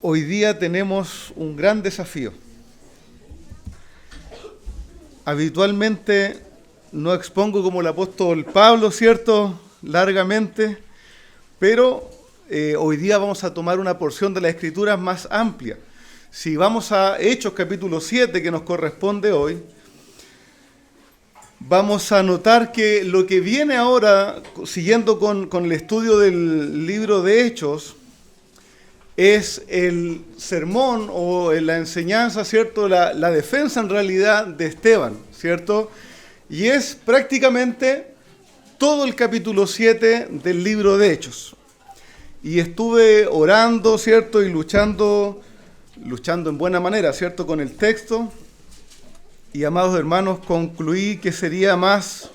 Hoy día tenemos un gran desafío. Habitualmente no expongo como el apóstol Pablo, ¿cierto? Largamente, pero hoy día vamos a tomar una porción de la Escritura más amplia. Si vamos a Hechos capítulo 7, que nos corresponde hoy, vamos a notar que lo que viene ahora, siguiendo con el estudio del libro de Hechos, es el sermón o la enseñanza, ¿cierto? La defensa en realidad de Esteban, ¿cierto? Y es prácticamente todo el capítulo 7 del libro de Hechos. Y estuve orando, ¿cierto? Y luchando en buena manera, ¿cierto? Con el texto. Y amados hermanos, concluí que sería más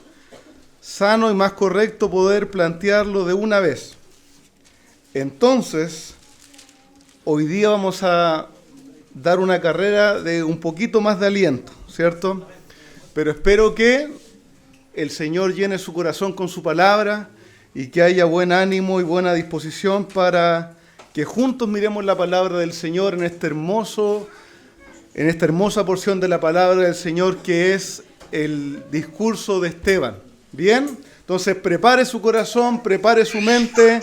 sano y más correcto poder plantearlo de una vez. Entonces, hoy día vamos a dar una carrera de un poquito más de aliento, ¿cierto? Pero espero que el Señor llene su corazón con su palabra y que haya buen ánimo y buena disposición para que juntos miremos la palabra del Señor en esta hermosa porción de la palabra del Señor que es el discurso de Esteban. ¿Bien? Entonces prepare su corazón, prepare su mente,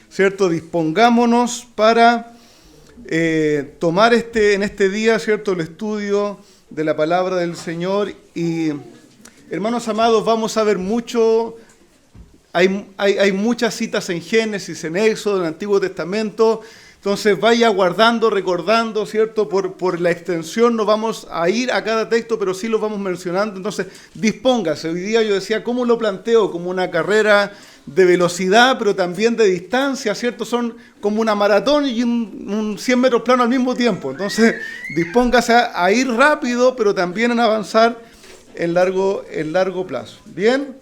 ¿cierto? Dispongámonos para tomar en este día, ¿cierto?, el estudio de la palabra del Señor. Y hermanos amados, vamos a ver mucho, hay muchas citas en Génesis, en Éxodo, en el Antiguo Testamento. Entonces vaya guardando, recordando, ¿cierto? Por la extensión no vamos a ir a cada texto, pero sí lo vamos mencionando. Entonces dispóngase. Hoy día yo decía, ¿cómo lo planteo? Como una carrera de velocidad, pero también de distancia, ¿cierto? Son como una maratón y un 100 metros plano al mismo tiempo. Entonces dispóngase a ir rápido, pero también en avanzar en largo plazo. ¿Bien?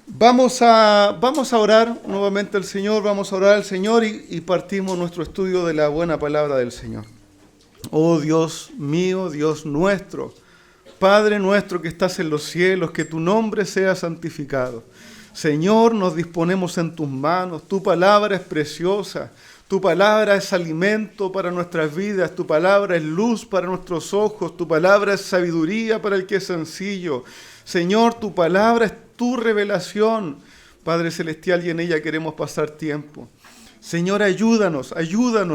Vamos a orar nuevamente al Señor, vamos a orar al Señor y partimos nuestro estudio de la buena palabra del Señor. Oh Dios mío, Dios nuestro, Padre nuestro que estás en los cielos, que tu nombre sea santificado. Señor, nos disponemos en tus manos, tu palabra es preciosa, tu palabra es alimento para nuestras vidas, tu palabra es luz para nuestros ojos, tu palabra es sabiduría para el que es sencillo. Señor, tu palabra es tu revelación, Padre Celestial, y en ella queremos pasar tiempo. Señor, ayúdanos,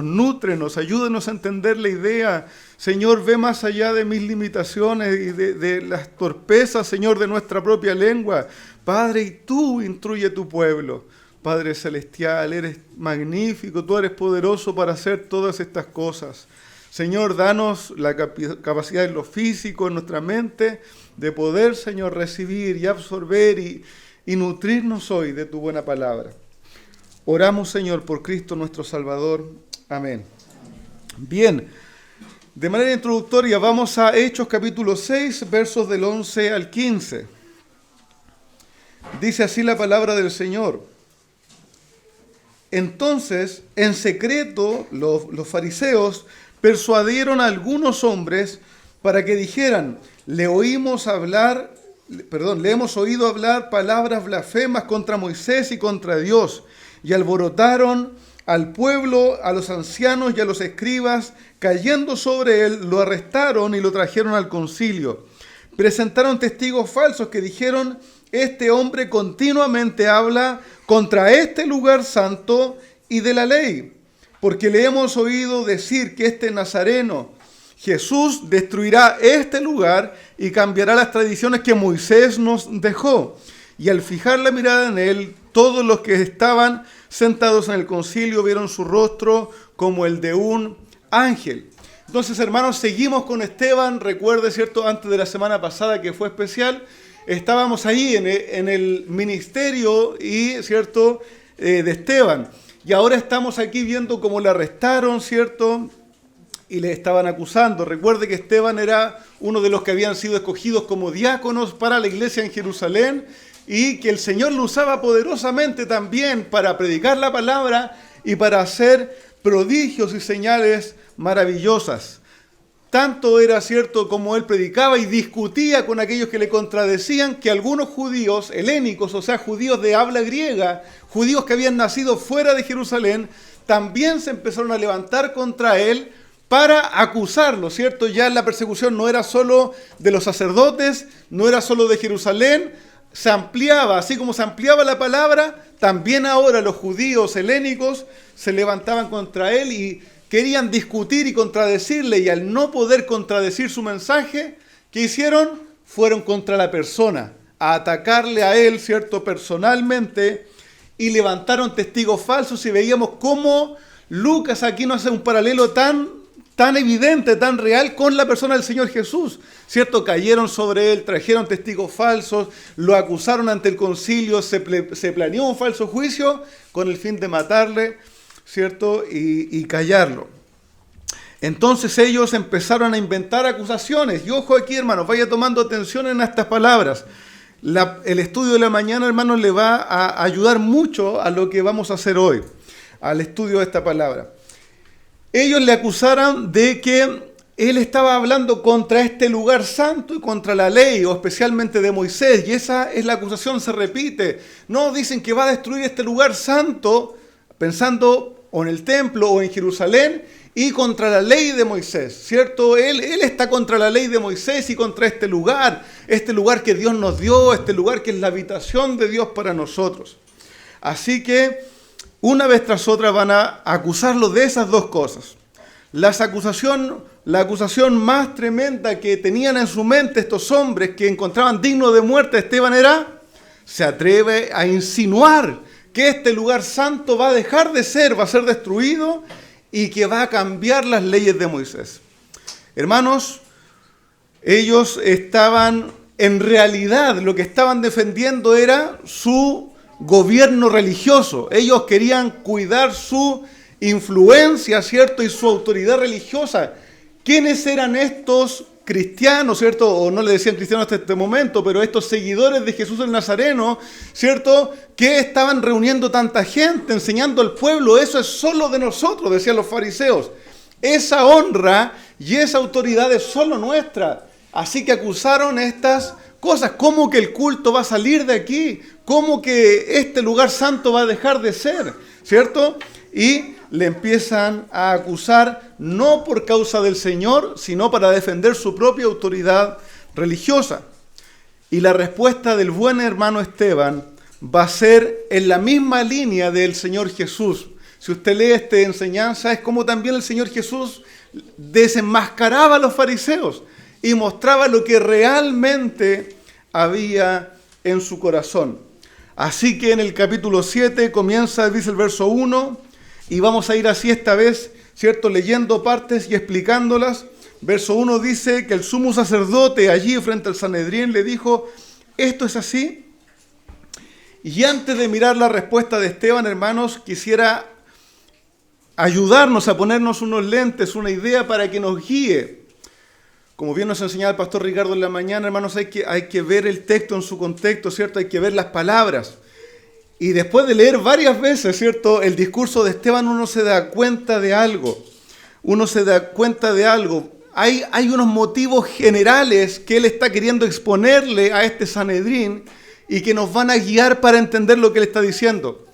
nútrenos, ayúdanos a entender la idea. Señor, ve más allá de mis limitaciones y de las torpezas, Señor, de nuestra propia lengua. Padre, y tú instruye tu pueblo. Padre Celestial, eres magnífico, tú eres poderoso para hacer todas estas cosas. Señor, danos la capacidad en lo físico, en nuestra mente, de poder, Señor, recibir y absorber y nutrirnos hoy de tu buena palabra. Oramos, Señor, por Cristo nuestro Salvador. Amén. Bien, de manera introductoria vamos a Hechos capítulo 6, versos del 11 al 15. Dice así la palabra del Señor. Entonces, en secreto, los fariseos persuadieron a algunos hombres para que dijeran, le hemos oído hablar palabras blasfemas contra Moisés y contra Dios. Y alborotaron al pueblo, a los ancianos y a los escribas, cayendo sobre él, lo arrestaron y lo trajeron al concilio. Presentaron testigos falsos que dijeron, este hombre continuamente habla contra este lugar santo y de la ley, porque le hemos oído decir que este nazareno, Jesús, destruirá este lugar y cambiará las tradiciones que Moisés nos dejó. Y al fijar la mirada en él, todos los que estaban sentados en el concilio vieron su rostro como el de un ángel. Entonces, hermanos, seguimos con Esteban. Recuerde, ¿cierto? Antes de la semana pasada que fue especial, estábamos ahí en el ministerio y, ¿cierto? De Esteban. Y ahora estamos aquí viendo cómo le arrestaron, ¿cierto? Y le estaban acusando. Recuerde que Esteban era uno de los que habían sido escogidos como diáconos para la iglesia en Jerusalén y que el Señor lo usaba poderosamente también para predicar la palabra y para hacer prodigios y señales maravillosas. Tanto era cierto como él predicaba y discutía con aquellos que le contradecían que algunos judíos helénicos, o sea, judíos de habla griega, judíos que habían nacido fuera de Jerusalén, también se empezaron a levantar contra él para acusarlo, ¿cierto? Ya la persecución no era solo de los sacerdotes, no era solo de Jerusalén, se ampliaba, así como se ampliaba la palabra, también ahora los judíos helénicos se levantaban contra él y querían discutir y contradecirle, y al no poder contradecir su mensaje, ¿qué hicieron? Fueron contra la persona, a atacarle a él, ¿cierto? Personalmente, y levantaron testigos falsos, y veíamos cómo Lucas aquí nos hace un paralelo tan evidente, tan real con la persona del Señor Jesús, ¿cierto? Cayeron sobre él, trajeron testigos falsos, lo acusaron ante el concilio, se planeó un falso juicio con el fin de matarle, ¿cierto? Y callarlo. Entonces ellos empezaron a inventar acusaciones. Y ojo aquí, hermanos, vaya tomando atención en estas palabras. El estudio de la mañana, hermanos, le va a ayudar mucho a lo que vamos a hacer hoy, al estudio de esta palabra. Ellos le acusaron de que él estaba hablando contra este lugar santo y contra la ley, o especialmente de Moisés, y esa es la acusación, se repite. No, dicen que va a destruir este lugar santo, pensando o en el templo o en Jerusalén, y contra la ley de Moisés, ¿cierto? Él está contra la ley de Moisés y contra este lugar que Dios nos dio, este lugar que es la habitación de Dios para nosotros. Así que una vez tras otra van a acusarlo de esas dos cosas. La acusación más tremenda que tenían en su mente estos hombres que encontraban digno de muerte a Esteban era, se atreve a insinuar que este lugar santo va a dejar de ser, va a ser destruido y que va a cambiar las leyes de Moisés. Hermanos, ellos estaban, en realidad, lo que estaban defendiendo era su gobierno religioso. Ellos querían cuidar su influencia, ¿cierto? Y su autoridad religiosa. ¿Quiénes eran estos cristianos, ¿cierto? O no le decían cristianos hasta este momento, pero estos seguidores de Jesús el Nazareno, ¿cierto? Que estaban reuniendo tanta gente, enseñando al pueblo. Eso es solo de nosotros, decían los fariseos. Esa honra y esa autoridad es solo nuestra. Así que acusaron estas cosas. ¿Cómo que el culto va a salir de aquí? ¿Cómo que este lugar santo va a dejar de ser? ¿Cierto? Y le empiezan a acusar no por causa del Señor, sino para defender su propia autoridad religiosa. Y la respuesta del buen hermano Esteban va a ser en la misma línea del Señor Jesús. Si usted lee esta enseñanza, es como también el Señor Jesús desenmascaraba a los fariseos y mostraba lo que realmente había en su corazón. Así que en el capítulo 7 comienza, dice el verso 1, y vamos a ir así esta vez, ¿cierto? Leyendo partes y explicándolas. Verso 1 dice que el sumo sacerdote allí frente al Sanedrín le dijo, ¿esto es así? Y antes de mirar la respuesta de Esteban, hermanos, quisiera ayudarnos a ponernos unos lentes, una idea para que nos guíe. Como bien nos enseñaba el pastor Ricardo en la mañana, hermanos, hay que ver el texto en su contexto, ¿cierto? Hay que ver las palabras. Y después de leer varias veces, ¿cierto?, el discurso de Esteban, uno se da cuenta de algo. Hay unos motivos generales que él está queriendo exponerle a este Sanedrín y que nos van a guiar para entender lo que él está diciendo.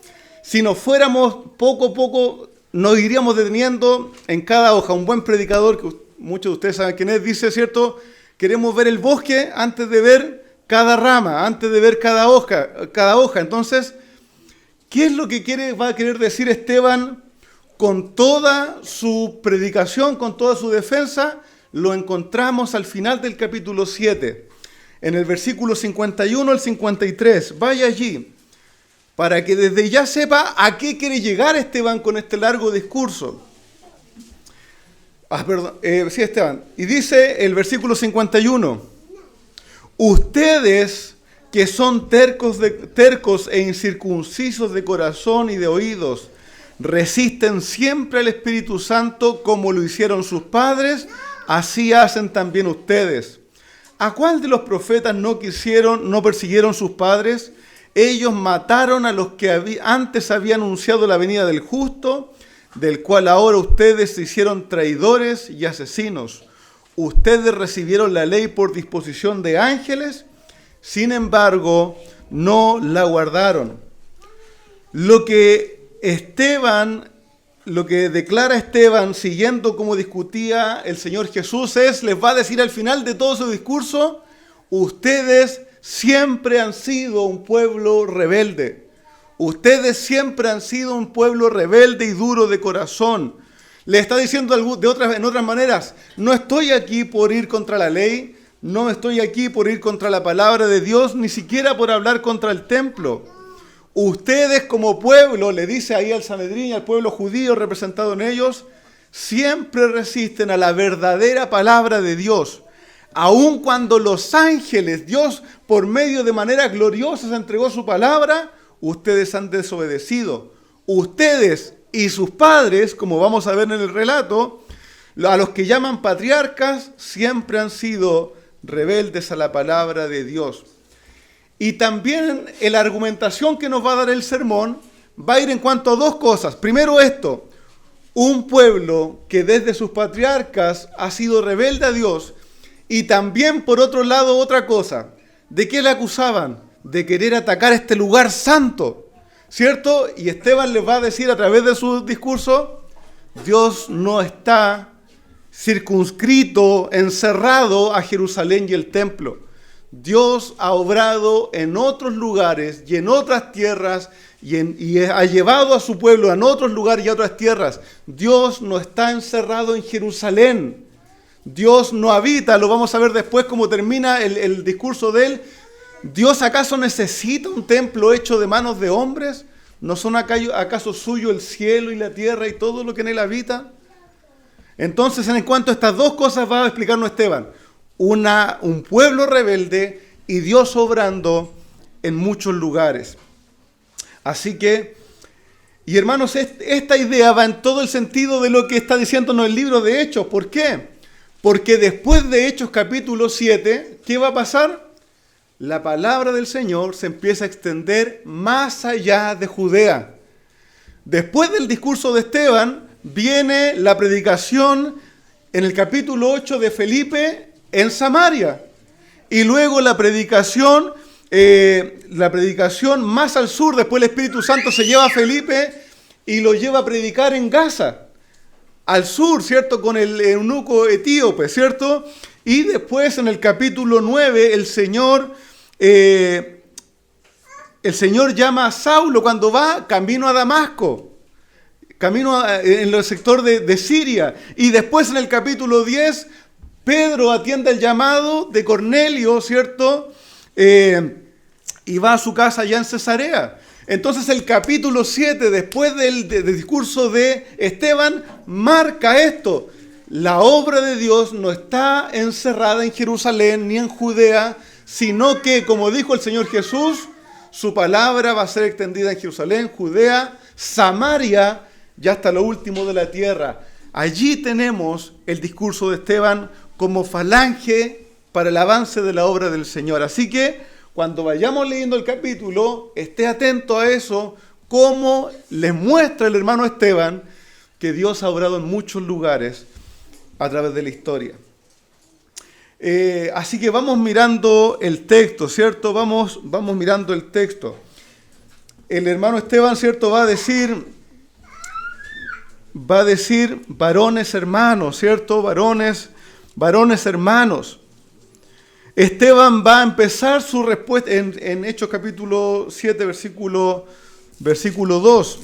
Si nos fuéramos poco a poco, nos iríamos deteniendo en cada hoja. Un buen predicador, que muchos de ustedes saben quién es, dice, ¿cierto? Queremos ver el bosque antes de ver cada rama, antes de ver cada hoja. Entonces, ¿qué es lo que va a querer decir Esteban con toda su predicación, con toda su defensa? Lo encontramos al final del capítulo 7, en el versículo 51 al 53. Vaya allí, para que desde ya sepa a qué quiere llegar Esteban con este largo discurso. Sí, Esteban. Y dice el versículo 51, ustedes que son tercos e incircuncisos de corazón y de oídos, resisten siempre al Espíritu Santo como lo hicieron sus padres, así hacen también ustedes. ¿A cuál de los profetas no persiguieron sus padres? Ellos mataron a los que antes habían anunciado la venida del justo, del cual ahora ustedes se hicieron traidores y asesinos. Ustedes recibieron la ley por disposición de ángeles, sin embargo, no la guardaron. Lo que Esteban lo que declara Esteban, siguiendo como discutía el Señor Jesús, les va a decir al final de todo su discurso: ustedes siempre han sido un pueblo rebelde. Ustedes siempre han sido un pueblo rebelde y duro de corazón. Le está diciendo en otras maneras: no estoy aquí por ir contra la ley, no estoy aquí por ir contra la palabra de Dios, ni siquiera por hablar contra el templo. Ustedes como pueblo, le dice ahí al Sanedrín, al pueblo judío representado en ellos, siempre resisten a la verdadera palabra de Dios. Aun cuando los ángeles, Dios por medio de manera gloriosa entregó su palabra, ustedes han desobedecido. Ustedes y sus padres, como vamos a ver en el relato, a los que llaman patriarcas, siempre han sido rebeldes a la palabra de Dios. Y también en la argumentación que nos va a dar el sermón va a ir en cuanto a dos cosas. Primero esto: un pueblo que desde sus patriarcas ha sido rebelde a Dios. Y también, por otro lado, otra cosa. ¿De qué le acusaban? De querer atacar este lugar santo, ¿cierto? Y Esteban les va a decir a través de su discurso: Dios no está circunscrito, encerrado a Jerusalén y el templo. Dios ha obrado en otros lugares y en otras tierras y ha llevado a su pueblo en otros lugares y a otras tierras. Dios no está encerrado en Jerusalén. Dios no habita, lo vamos a ver después cómo termina el discurso de él. ¿Dios acaso necesita un templo hecho de manos de hombres? ¿No son acaso suyo el cielo y la tierra y todo lo que en él habita? Entonces, en cuanto a estas dos cosas va a explicarnos Esteban. Un pueblo rebelde y Dios obrando en muchos lugares. Así que, y hermanos, esta idea va en todo el sentido de lo que está diciéndonos el libro de Hechos. ¿Por qué? Porque después de Hechos capítulo 7, ¿qué va a pasar? La palabra del Señor se empieza a extender más allá de Judea. Después del discurso de Esteban, viene la predicación en el capítulo 8 de Felipe en Samaria. Y luego la predicación más al sur. Después el Espíritu Santo se lleva a Felipe y lo lleva a predicar en Gaza, al sur, ¿cierto? Con el eunuco etíope, ¿cierto? Y después en el capítulo 9 el Señor llama a Saulo cuando va camino a Damasco, en el sector de Siria. Y después en el capítulo 10 Pedro atiende el llamado de Cornelio, ¿cierto? Y va a su casa allá en Cesarea. Entonces el capítulo 7, después del discurso de Esteban, marca esto. La obra de Dios no está encerrada en Jerusalén ni en Judea, sino que, como dijo el Señor Jesús, su palabra va a ser extendida en Jerusalén, Judea, Samaria y hasta lo último de la tierra. Allí tenemos el discurso de Esteban como falange para el avance de la obra del Señor. Así que, cuando vayamos leyendo el capítulo, esté atento a eso, cómo les muestra el hermano Esteban que Dios ha obrado en muchos lugares a través de la historia. Así que vamos mirando el texto, ¿cierto? Vamos mirando el texto. El hermano Esteban, ¿cierto? Va a decir varones hermanos, ¿cierto? Varones hermanos. Esteban va a empezar su respuesta en Hechos capítulo 7, versículo 2,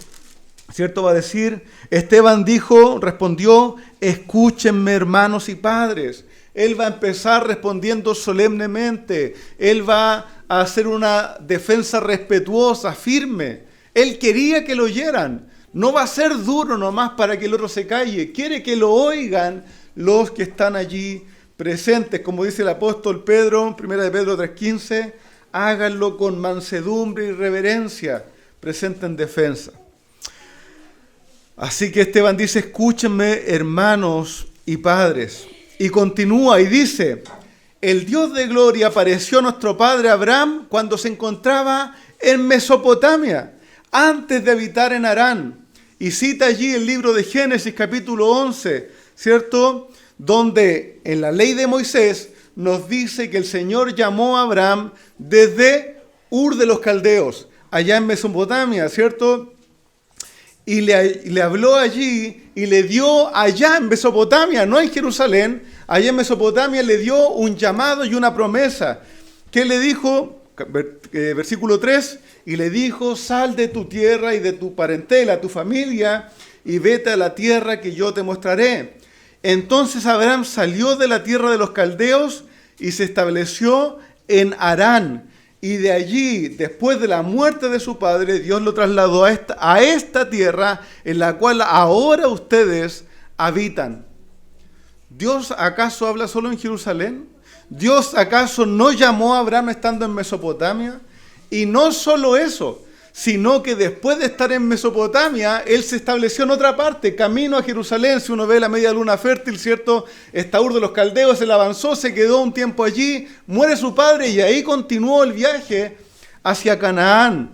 ¿cierto? Va a decir, Esteban respondió, escúchenme hermanos y padres. Él va a empezar respondiendo solemnemente. Él va a hacer una defensa respetuosa, firme. Él quería que lo oyeran. No va a ser duro nomás para que el otro se calle. Quiere que lo oigan los que están allí presentes, como dice el apóstol Pedro, 1 de Pedro 3:15, háganlo con mansedumbre y reverencia, presenten defensa. Así que Esteban dice, escúchenme hermanos y padres. Y continúa y dice, el Dios de gloria apareció a nuestro padre Abraham cuando se encontraba en Mesopotamia, antes de habitar en Harán. Y cita allí el libro de Génesis capítulo 11, ¿cierto? Donde en la ley de Moisés nos dice que el Señor llamó a Abraham desde Ur de los Caldeos, allá en Mesopotamia, ¿cierto? y le habló allí y le dio allá en Mesopotamia, no en Jerusalén, allá en Mesopotamia le dio un llamado y una promesa. ¿Qué le dijo? Versículo 3, y le dijo: sal de tu tierra y de tu parentela, tu familia, y vete a la tierra que yo te mostraré. Entonces Abraham salió de la tierra de los caldeos y se estableció en Harán. Y de allí, después de la muerte de su padre, Dios lo trasladó a esta tierra en la cual ahora ustedes habitan. ¿Dios acaso habla solo en Jerusalén? ¿Dios acaso no llamó a Abraham estando en Mesopotamia? Y no solo eso, sino que después de estar en Mesopotamia, él se estableció en otra parte, camino a Jerusalén. Si uno ve la media luna fértil, ¿cierto? Está Ur de los Caldeos, él avanzó, se quedó un tiempo allí, muere su padre y ahí continuó el viaje hacia Canaán.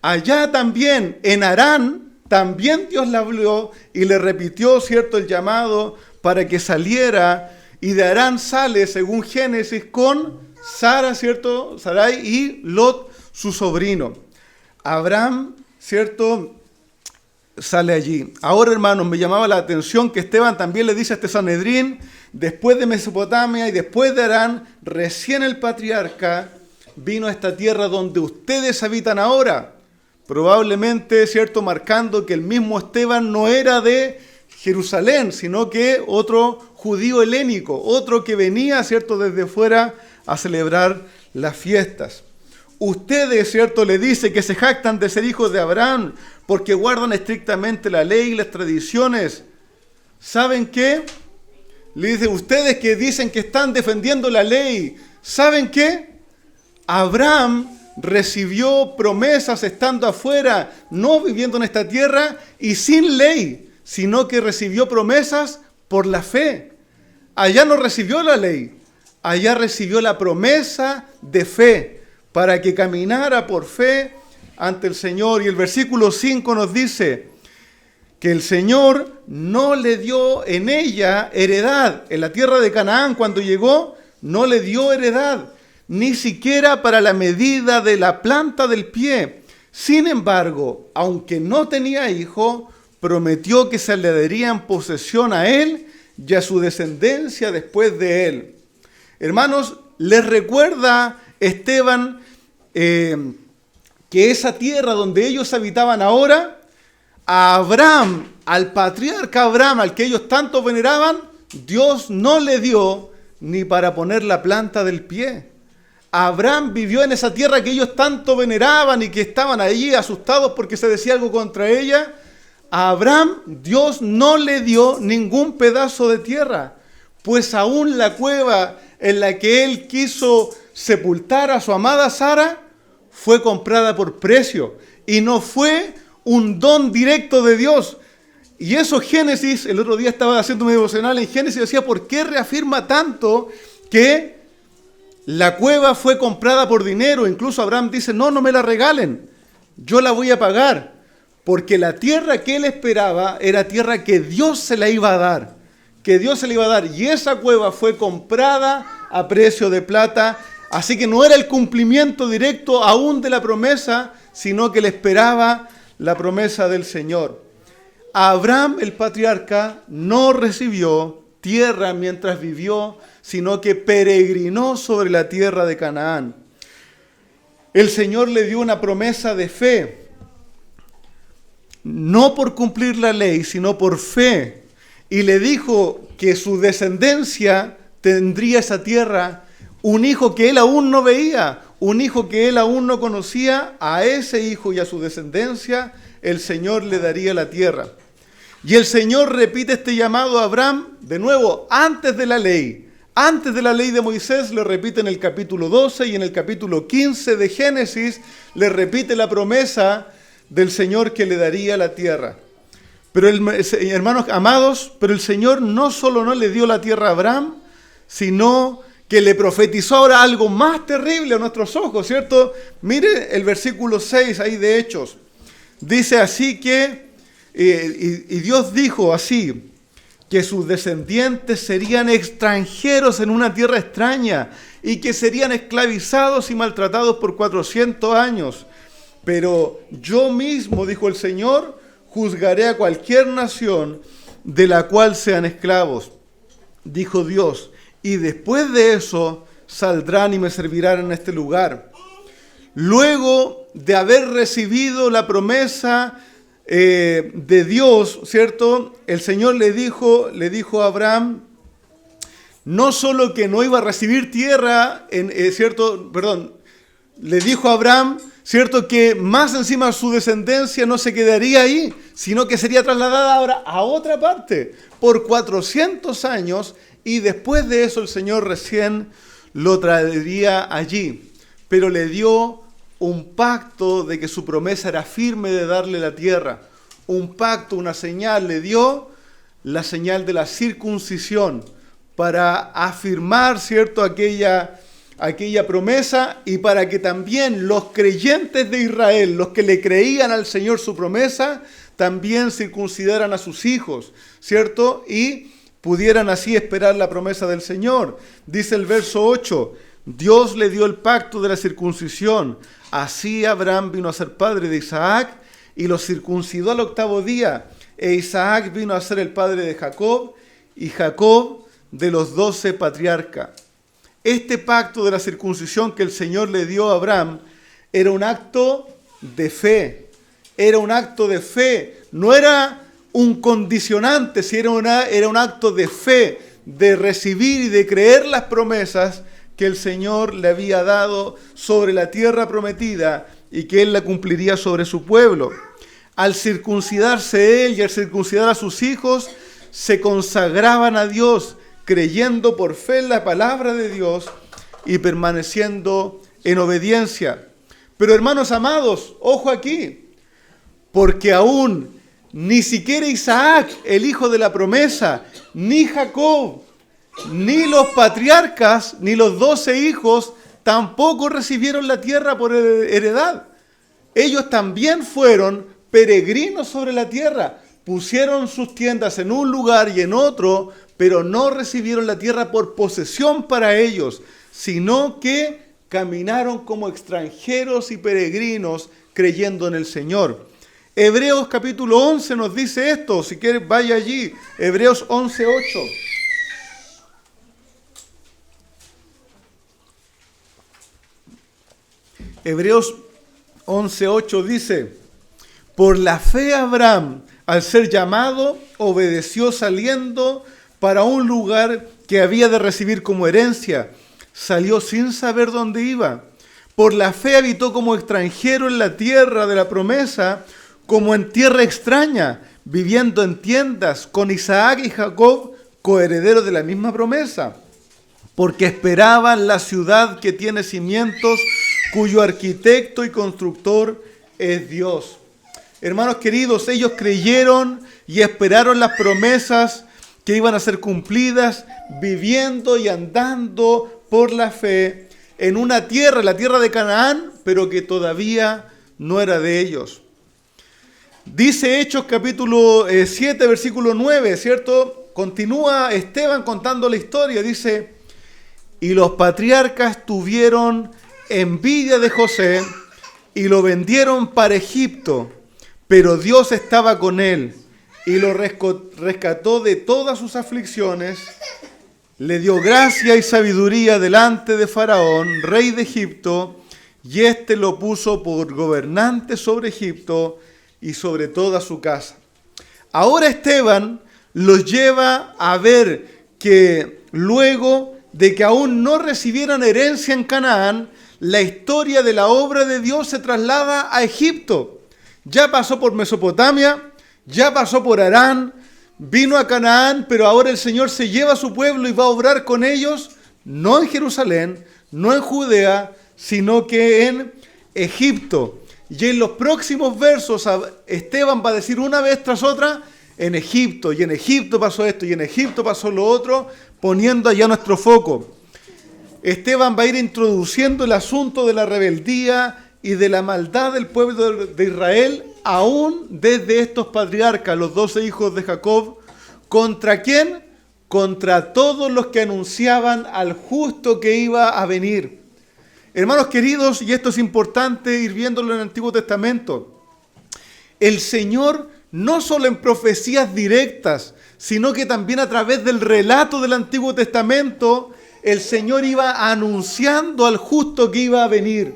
Allá también, en Harán, también Dios le habló y le repitió, ¿cierto?, el llamado para que saliera. Y de Harán sale, según Génesis, con Sara, ¿cierto?, Sarai, y Lot, su sobrino. Abraham, ¿cierto?, sale allí. Ahora, hermanos, me llamaba la atención que Esteban también le dice a este Sanedrín, después de Mesopotamia y después de Harán, recién el patriarca vino a esta tierra donde ustedes habitan ahora. Probablemente, ¿cierto?, marcando que el mismo Esteban no era de Jerusalén, sino que otro judío helénico, otro que venía, ¿cierto?, desde fuera a celebrar las fiestas. Ustedes, ¿cierto?, le dice que se jactan de ser hijos de Abraham porque guardan estrictamente la ley y las tradiciones. ¿Saben qué? Le dice, ustedes que dicen que están defendiendo la ley, ¿saben qué? Abraham recibió promesas estando afuera, no viviendo en esta tierra y sin ley, sino que recibió promesas por la fe. Allá no recibió la ley, allá recibió la promesa de fe, para que caminara por fe ante el Señor. Y el versículo 5 nos dice que el Señor no le dio en ella heredad. En la tierra de Canaán, cuando llegó, no le dio heredad, ni siquiera para la medida de la planta del pie. Sin embargo, aunque no tenía hijo, prometió que se le daría en posesión a él y a su descendencia después de él. Hermanos, les recuerda Esteban que esa tierra donde ellos habitaban ahora, a Abraham, al patriarca Abraham, al que ellos tanto veneraban, Dios no le dio ni para poner la planta del pie. Abraham vivió en esa tierra que ellos tanto veneraban y que estaban allí asustados porque se decía algo contra ella. A Abraham Dios no le dio ningún pedazo de tierra, pues aún la cueva en la que él quiso sepultar a su amada Sara fue comprada por precio y no fue un don directo de Dios. Y eso Génesis, el otro día estaba haciendo mi devocional en Génesis y decía, ¿por qué reafirma tanto que la cueva fue comprada por dinero? Incluso Abraham dice, no me la regalen, yo la voy a pagar, porque la tierra que él esperaba era tierra que Dios se la iba a dar, y esa cueva fue comprada a precio de plata. Así que no era el cumplimiento directo aún de la promesa, sino que le esperaba la promesa del Señor. Abraham, el patriarca, no recibió tierra mientras vivió, sino que peregrinó sobre la tierra de Canaán. El Señor le dio una promesa de fe, no por cumplir la ley, sino por fe. Y le dijo que su descendencia tendría esa tierra. Un hijo que él aún no veía, un hijo que él aún no conocía, a ese hijo y a su descendencia el Señor le daría la tierra. Y el Señor repite este llamado a Abraham de nuevo, antes de la ley de Moisés, le repite en el capítulo 12 y en el capítulo 15 de Génesis, le repite la promesa del Señor que le daría la tierra. Pero hermanos amados, pero el Señor no solo no le dio la tierra a Abraham, sino que le profetizó ahora algo más terrible a nuestros ojos, ¿cierto? Mire el versículo 6 ahí de Hechos. Dice así que, y Dios dijo así, que sus descendientes serían extranjeros en una tierra extraña y que serían esclavizados y maltratados por 400 años. Pero yo mismo, dijo el Señor, juzgaré a cualquier nación de la cual sean esclavos, dijo Dios, y después de eso saldrán y me servirán en este lugar. Luego de haber recibido la promesa de Dios, ¿cierto? El Señor le dijo a Abraham, no solo que no iba a recibir tierra, ¿cierto? Perdón, le dijo a Abraham, ¿cierto? Que más encima su descendencia no se quedaría ahí, sino que sería trasladada ahora a otra parte por 400 años y después de eso el Señor recién lo traería allí. Pero le dio un pacto de que su promesa era firme de darle la tierra. Un pacto, una señal, le dio la señal de la circuncisión para afirmar, ¿cierto?, aquella promesa y para que también los creyentes de Israel, los que le creían al Señor su promesa, también circuncidaran a sus hijos, ¿cierto? Y pudieran así esperar la promesa del Señor. Dice el verso 8, Dios le dio el pacto de la circuncisión. Así Abraham vino a ser padre de Isaac y lo circuncidó al 8º día. E Isaac vino a ser el padre de Jacob y Jacob de los 12 patriarcas. Este pacto de la circuncisión que el Señor le dio a Abraham era un acto de fe. Era un acto de fe. No era un condicionante, sino era un acto de fe, de recibir y de creer las promesas que el Señor le había dado sobre la tierra prometida y que Él la cumpliría sobre su pueblo. Al circuncidarse Él y al circuncidar a sus hijos, se consagraban a Dios, creyendo por fe en la palabra de Dios y permaneciendo en obediencia. Pero hermanos amados, ojo aquí, porque aún ni siquiera Isaac, el hijo de la promesa, ni Jacob, ni los patriarcas, ni los 12 hijos, tampoco recibieron la tierra por heredad. Ellos también fueron peregrinos sobre la tierra, pusieron sus tiendas en un lugar y en otro, pero no recibieron la tierra por posesión para ellos, sino que caminaron como extranjeros y peregrinos creyendo en el Señor. Hebreos capítulo 11 nos dice esto, si quieres vaya allí, Hebreos 11:8. Hebreos 11:8 dice, por la fe Abraham, al ser llamado, obedeció saliendo para un lugar que había de recibir como herencia. Salió sin saber dónde iba. Por la fe habitó como extranjero en la tierra de la promesa, como en tierra extraña, viviendo en tiendas con Isaac y Jacob, coherederos de la misma promesa. Porque esperaban la ciudad que tiene cimientos, cuyo arquitecto y constructor es Dios. Hermanos queridos, ellos creyeron y esperaron las promesas que iban a ser cumplidas, viviendo y andando por la fe en una tierra, la tierra de Canaán, pero que todavía no era de ellos. Dice Hechos capítulo 7, versículo 9, ¿cierto? Continúa Esteban contando la historia, dice, y los patriarcas tuvieron envidia de José y lo vendieron para Egipto, pero Dios estaba con él y lo rescató de todas sus aflicciones, le dio gracia y sabiduría delante de Faraón, rey de Egipto, y éste lo puso por gobernante sobre Egipto y sobre toda su casa. Ahora Esteban los lleva a ver que luego de que aún no recibieran herencia en Canaán, la historia de la obra de Dios se traslada a Egipto. Ya pasó por Mesopotamia, ya pasó por Harán, vino a Canaán, pero ahora el Señor se lleva a su pueblo y va a obrar con ellos, no en Jerusalén, no en Judea, sino que en Egipto. Y en los próximos versos Esteban va a decir una vez tras otra, en Egipto, y en Egipto pasó esto, y en Egipto pasó lo otro, poniendo allá nuestro foco. Esteban va a ir introduciendo el asunto de la rebeldía y de la maldad del pueblo de Israel, aún desde estos patriarcas, los 12 hijos de Jacob. ¿Contra quién? Contra todos los que anunciaban al justo que iba a venir. Hermanos queridos, y esto es importante ir viéndolo en el Antiguo Testamento, el Señor no solo en profecías directas, sino que también a través del relato del Antiguo Testamento, el Señor iba anunciando al justo que iba a venir.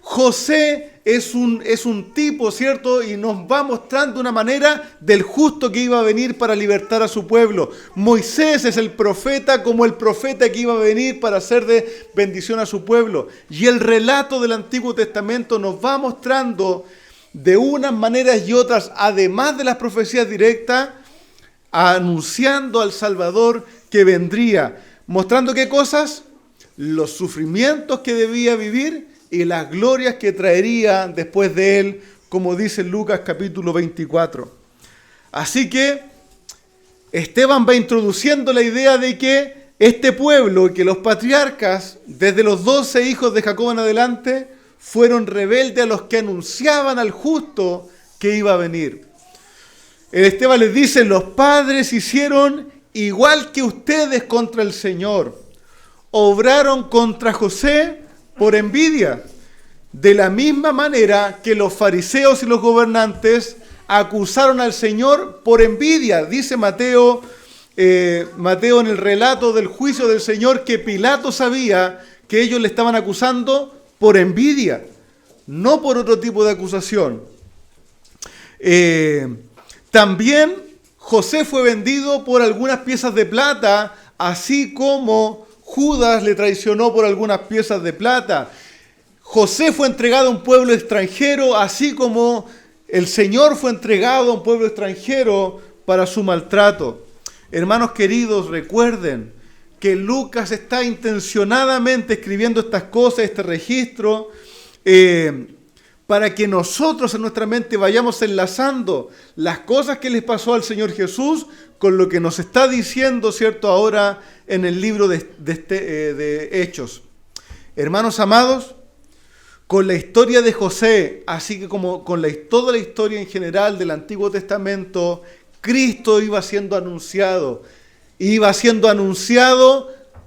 José es un tipo, ¿cierto? Y nos va mostrando una manera del justo que iba a venir para libertar a su pueblo. Moisés es el profeta como el profeta que iba a venir para hacer de bendición a su pueblo. Y el relato del Antiguo Testamento nos va mostrando de unas maneras y otras, además de las profecías directas, anunciando al Salvador que vendría. ¿Mostrando qué cosas? Los sufrimientos que debía vivir y las glorias que traería después de él, como dice Lucas capítulo 24. Así que Esteban va introduciendo la idea de que este pueblo, que los patriarcas, desde los 12 hijos de Jacob en adelante, fueron rebeldes a los que anunciaban al justo que iba a venir. El Esteban les dice, los padres hicieron igual que ustedes contra el Señor. Obraron contra José por envidia, de la misma manera que los fariseos y los gobernantes acusaron al Señor por envidia. Dice Mateo en el relato del juicio del Señor que Pilato sabía que ellos le estaban acusando por envidia, no por otro tipo de acusación. También José fue vendido por algunas piezas de plata, así como Judas le traicionó por algunas piezas de plata. José fue entregado a un pueblo extranjero, así como el Señor fue entregado a un pueblo extranjero para su maltrato. Hermanos queridos, recuerden que Lucas está intencionadamente escribiendo estas cosas, este registro, para que nosotros en nuestra mente vayamos enlazando las cosas que les pasó al Señor Jesús con lo que nos está diciendo, ¿cierto?, ahora en el libro de Hechos. Hermanos amados, con la historia de José, así que como con toda la historia en general del Antiguo Testamento, Cristo iba siendo anunciado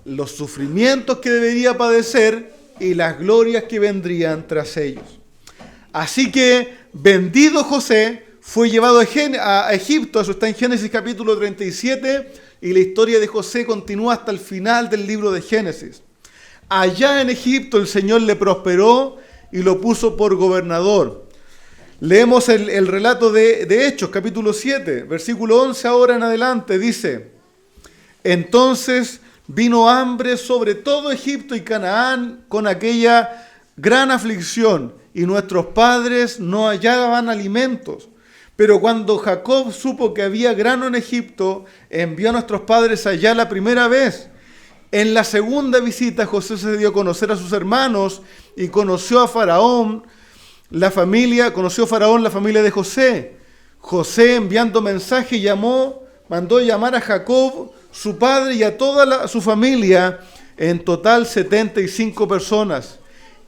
los sufrimientos que debería padecer y las glorias que vendrían tras ellos. Así que, vendido José, fue llevado a Egipto, eso está en Génesis capítulo 37, y la historia de José continúa hasta el final del libro de Génesis. Allá en Egipto el Señor le prosperó y lo puso por gobernador. Leemos el relato de Hechos, capítulo 7, versículo 11 ahora en adelante, dice: entonces vino hambre sobre todo Egipto y Canaán con aquella gran aflicción, y nuestros padres no hallaban alimentos. Pero cuando Jacob supo que había grano en Egipto, envió a nuestros padres allá la primera vez. En la segunda visita José se dio a conocer a sus hermanos y conoció Faraón la familia de José. José, enviando mensaje, mandó llamar a Jacob, su padre, y a toda su familia, en total 75 personas.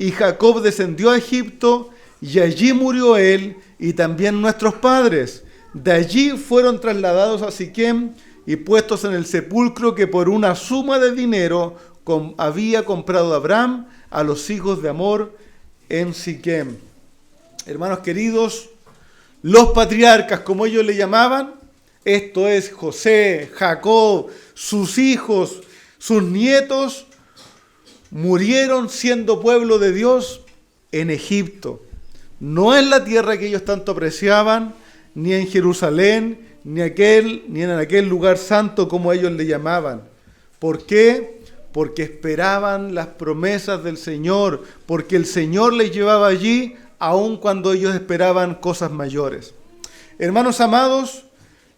Y Jacob descendió a Egipto, y allí murió él y también nuestros padres. De allí fueron trasladados a Siquem y puestos en el sepulcro que por una suma de dinero había comprado Abraham a los hijos de Amor en Siquem. Hermanos queridos, los patriarcas, como ellos le llamaban, esto es José, Jacob, sus hijos, sus nietos, murieron siendo pueblo de Dios en Egipto. No en la tierra que ellos tanto apreciaban, ni en Jerusalén, ni en aquel lugar santo como ellos le llamaban. ¿Por qué? Porque esperaban las promesas del Señor, porque el Señor les llevaba allí, aun cuando ellos esperaban cosas mayores. Hermanos amados,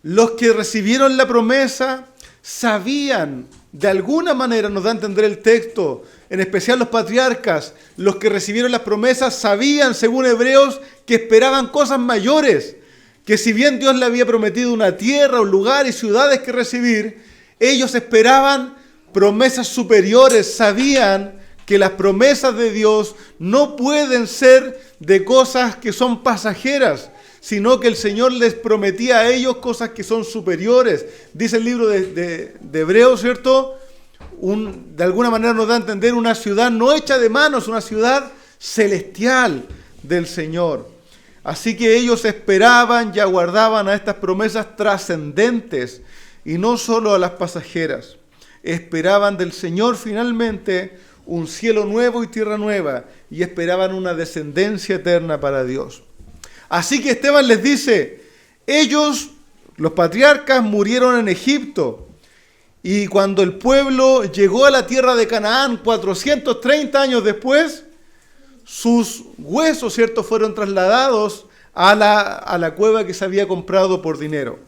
los que recibieron la promesa sabían, de alguna manera nos da a entender el texto, en especial los patriarcas, los que recibieron las promesas sabían, según Hebreos, que esperaban cosas mayores, que si bien Dios le había prometido una tierra, un lugar y ciudades que recibir, ellos esperaban promesas superiores, sabían que las promesas de Dios no pueden ser de cosas que son pasajeras, sino que el Señor les prometía a ellos cosas que son superiores. Dice el libro de Hebreos, ¿cierto? De alguna manera nos da a entender una ciudad no hecha de manos, una ciudad celestial del Señor. Así que ellos esperaban y aguardaban a estas promesas trascendentes y no solo a las pasajeras. Esperaban del Señor finalmente un cielo nuevo y tierra nueva y esperaban una descendencia eterna para Dios. Así que Esteban les dice, ellos, los patriarcas, murieron en Egipto y cuando el pueblo llegó a la tierra de Canaán 430 años después, sus huesos, ¿cierto?, fueron trasladados a la cueva que se había comprado por dinero.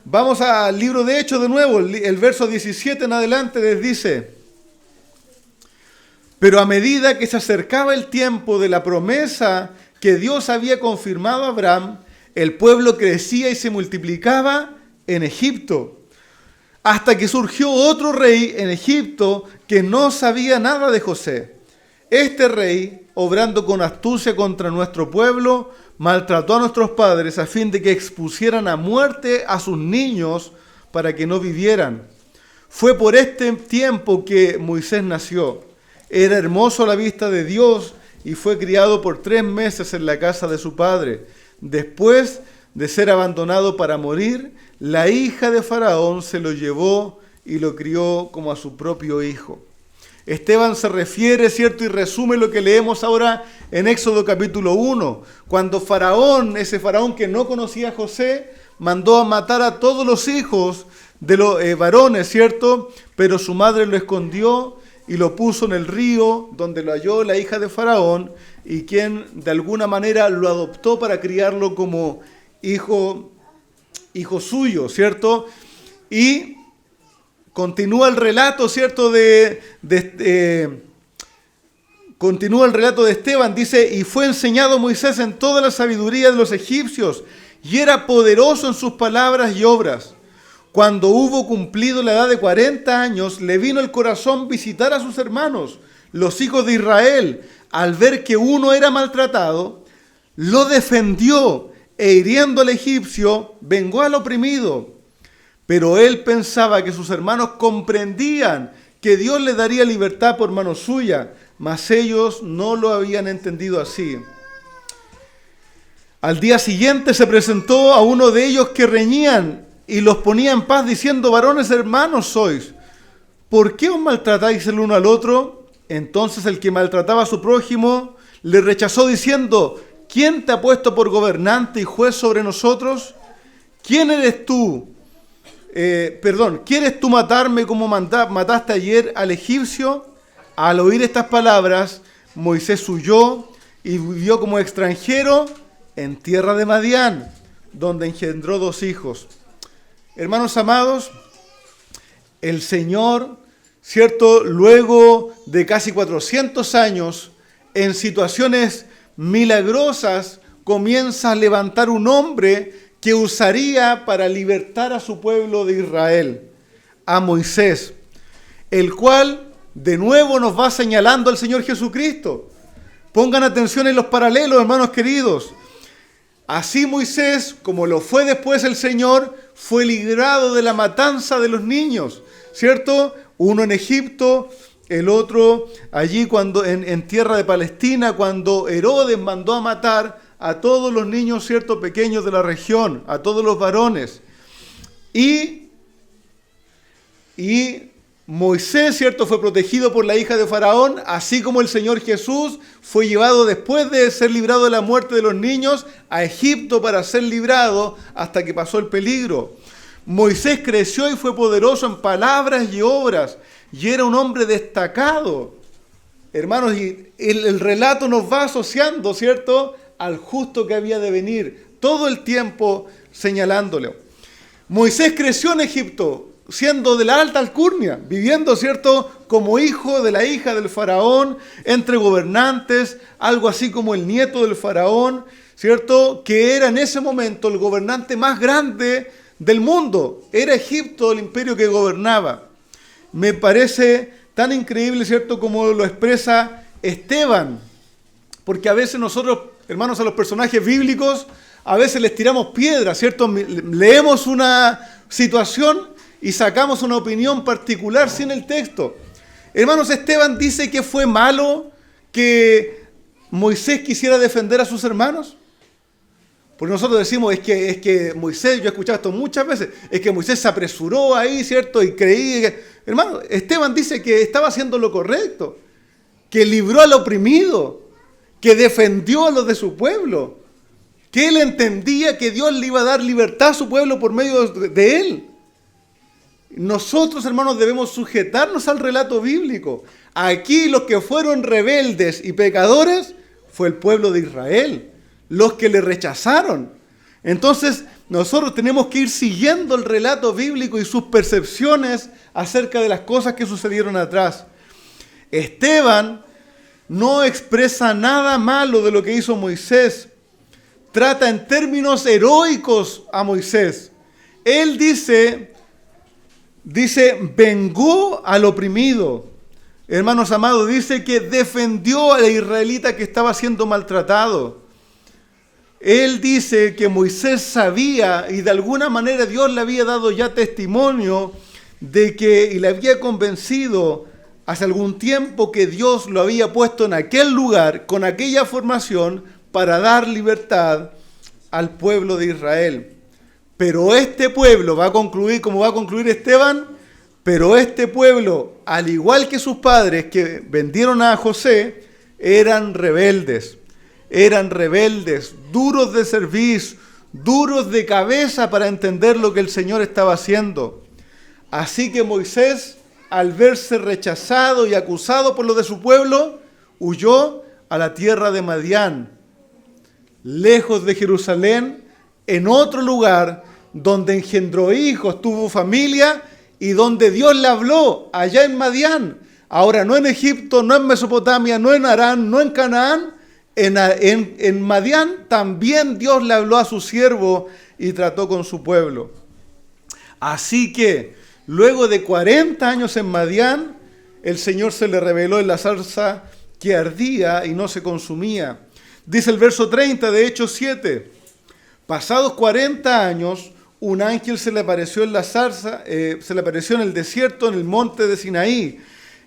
Vamos al libro de Hechos de nuevo, el verso 17 en adelante les dice, pero a medida que se acercaba el tiempo de la promesa que Dios había confirmado a Abraham, el pueblo crecía y se multiplicaba en Egipto, hasta que surgió otro rey en Egipto que no sabía nada de José. Este rey, obrando con astucia contra nuestro pueblo, maltrató a nuestros padres a fin de que expusieran a muerte a sus niños para que no vivieran. Fue por este tiempo que Moisés nació. Era hermoso a la vista de Dios y fue criado por 3 meses en la casa de su padre. Después de ser abandonado para morir, la hija de Faraón se lo llevó y lo crió como a su propio hijo. Esteban se refiere, ¿cierto?, y resume lo que leemos ahora en Éxodo capítulo 1, cuando Faraón, ese Faraón que no conocía a José, mandó a matar a todos los hijos de los varones, ¿cierto? Pero su madre lo escondió y lo puso en el río donde lo halló la hija de Faraón y quien de alguna manera lo adoptó para criarlo como hijo suyo, ¿cierto? Y continúa el relato, ¿cierto? Continúa el relato de Esteban, dice, y fue enseñado Moisés en toda la sabiduría de los egipcios, y era poderoso en sus palabras y obras. Cuando hubo cumplido la edad de 40 años, le vino el corazón visitar a sus hermanos, los hijos de Israel. Al ver que uno era maltratado, lo defendió, e hiriendo al egipcio, vengó al oprimido. Pero él pensaba que sus hermanos comprendían que Dios le daría libertad por mano suya, mas ellos no lo habían entendido así. Al día siguiente se presentó a uno de ellos que reñían y los ponía en paz diciendo, varones hermanos sois, ¿por qué os maltratáis el uno al otro? Entonces el que maltrataba a su prójimo le rechazó diciendo, ¿quién te ha puesto por gobernante y juez sobre nosotros? ¿Quién eres tú? ¿Quieres tú matarme como mataste ayer al egipcio? Al oír estas palabras, Moisés huyó y vivió como extranjero en tierra de Madián, donde engendró 2 hijos. Hermanos amados, el Señor, ¿cierto?, luego de casi 400 años, en situaciones milagrosas, comienza a levantar un hombre que usaría para libertar a su pueblo de Israel, a Moisés, el cual de nuevo nos va señalando al Señor Jesucristo. Pongan atención en los paralelos, hermanos queridos. Así Moisés, como lo fue después el Señor, fue librado de la matanza de los niños, ¿cierto? Uno en Egipto, el otro allí en tierra de Palestina, cuando Herodes mandó a matar a todos los niños, ¿cierto?, pequeños de la región, a todos los varones. Y Moisés, ¿cierto?, fue protegido por la hija de Faraón, así como el Señor Jesús fue llevado después de ser librado de la muerte de los niños a Egipto para ser librado hasta que pasó el peligro. Moisés creció y fue poderoso en palabras y obras y era un hombre destacado. Hermanos, y el relato nos va asociando, ¿cierto?, al justo que había de venir, todo el tiempo señalándole. Moisés creció en Egipto, siendo de la alta alcurnia, viviendo, ¿cierto?, como hijo de la hija del faraón, entre gobernantes, algo así como el nieto del faraón, ¿cierto?, que era en ese momento el gobernante más grande del mundo. Era Egipto el imperio que gobernaba. Me parece tan increíble, ¿cierto?, como lo expresa Esteban, porque a veces nosotros, hermanos, a los personajes bíblicos, a veces les tiramos piedras, ¿cierto? Leemos una situación y sacamos una opinión particular sin el texto. Hermanos, Esteban dice que fue malo que Moisés quisiera defender a sus hermanos. Porque nosotros decimos, es que Moisés, yo he escuchado esto muchas veces, es que Moisés se apresuró ahí, ¿cierto? Y creí que... Hermano, Esteban dice que estaba haciendo lo correcto, que libró al oprimido, que defendió a los de su pueblo, que él entendía que Dios le iba a dar libertad a su pueblo por medio de él. Nosotros, hermanos, debemos sujetarnos al relato bíblico. Aquí los que fueron rebeldes y pecadores fue el pueblo de Israel, los que le rechazaron. Entonces, nosotros tenemos que ir siguiendo el relato bíblico y sus percepciones acerca de las cosas que sucedieron atrás. Esteban no expresa nada malo de lo que hizo Moisés. Trata en términos heroicos a Moisés. Él dice, vengó al oprimido. Hermanos amados, dice que defendió al israelita que estaba siendo maltratado. Él dice que Moisés sabía y de alguna manera Dios le había dado ya testimonio de que, y le había convencido hace algún tiempo que Dios lo había puesto en aquel lugar, con aquella formación, para dar libertad al pueblo de Israel. Pero este pueblo va a concluir como va a concluir Esteban, pero este pueblo, al igual que sus padres que vendieron a José, eran rebeldes, duros de cerviz, duros de cabeza para entender lo que el Señor estaba haciendo. Así que Moisés, al verse rechazado y acusado por los de su pueblo, huyó a la tierra de Madián, lejos de Jerusalén, en otro lugar donde engendró hijos, tuvo familia y donde Dios le habló, allá en Madián. Ahora no en Egipto, no en Mesopotamia, no en Harán, no en Canaán, en Madián también Dios le habló a su siervo y trató con su pueblo. Así que luego de 40 años en Madián, el Señor se le reveló en la zarza que ardía y no se consumía. Dice el verso 30 de Hechos 7, pasados 40 años, un ángel se le apareció en la zarza, se le apareció en el desierto, en el monte de Sinaí,